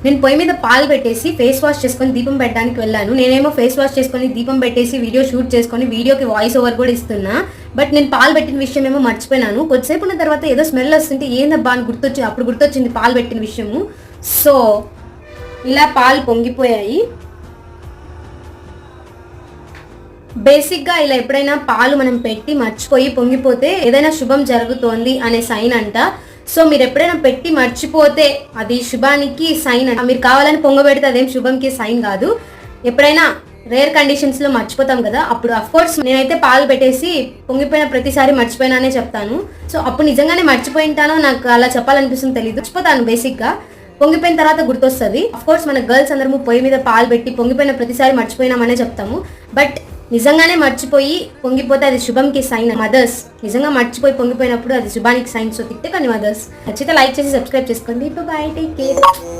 నేను పొయ్యి మీద పాలు పెట్టేసి ఫేస్ వాష్ చేసుకొని దీపం పెట్టడానికి వెళ్ళాను. నేనేమో ఫేస్ వాష్ చేసుకొని దీపం పెట్టేసి వీడియో షూట్ చేసుకొని వీడియోకి వాయిస్ ఓవర్ కూడా ఇస్తున్నా. బట్ నేను పాలు పెట్టిన విషయం ఏమో మర్చిపోయినాను. కొద్దిసేపు ఉన్న తర్వాత ఏదో స్మెల్ వస్తుంటే ఏందబ్బా అని అప్పుడు గుర్తొచ్చింది పాలు పెట్టిన విషయము. సో ఇలా పాలు పొంగిపోయాయి. బేసిక్గా ఇలా ఎప్పుడైనా పాలు మనం పెట్టి మర్చిపోయి పొంగిపోతే ఏదైనా శుభం జరుగుతోంది అనే సైన్ అంట. సో మీరు ఎప్పుడైనా పెట్టి మర్చిపోతే అది శుభానికి సైన్ అంట. మీరు కావాలని పొంగబెడితే అదేం శుభంకి సైన్ కాదు. ఎప్పుడైనా రేర్ కండిషన్స్లో మర్చిపోతాం కదా, అప్పుడు అఫ్కోర్స్ నేనైతే పాలు పెట్టేసి పొంగిపోయిన ప్రతిసారి మర్చిపోయినానే చెప్తాను. సో అప్పుడు నిజంగానే మర్చిపోయింటానో నాకు అలా చెప్పాలనిపిస్తుంది తెలీదు. మర్చిపోతాను బేసిక్గా, పొంగిపోయిన తర్వాత గుర్తొస్తుంది. అఫ్కోర్స్ మన గర్ల్స్ అందరము పొయ్యి మీద పాలు పెట్టి పొంగిపోయిన ప్రతిసారి మర్చిపోయినామనే చెప్తాము. బట్ నిజంగానే మర్చిపోయి పొంగిపోతే అది శుభంకి సైన్. మదర్స్ నిజంగా మర్చిపోయి పొంగిపోయినప్పుడు అది శుభానికి సైన్. సో తిట్టే కానీ మదర్స్. నచ్చితే లైక్ చేసి సబ్స్క్రైబ్ చేసుకోండి. By, take care.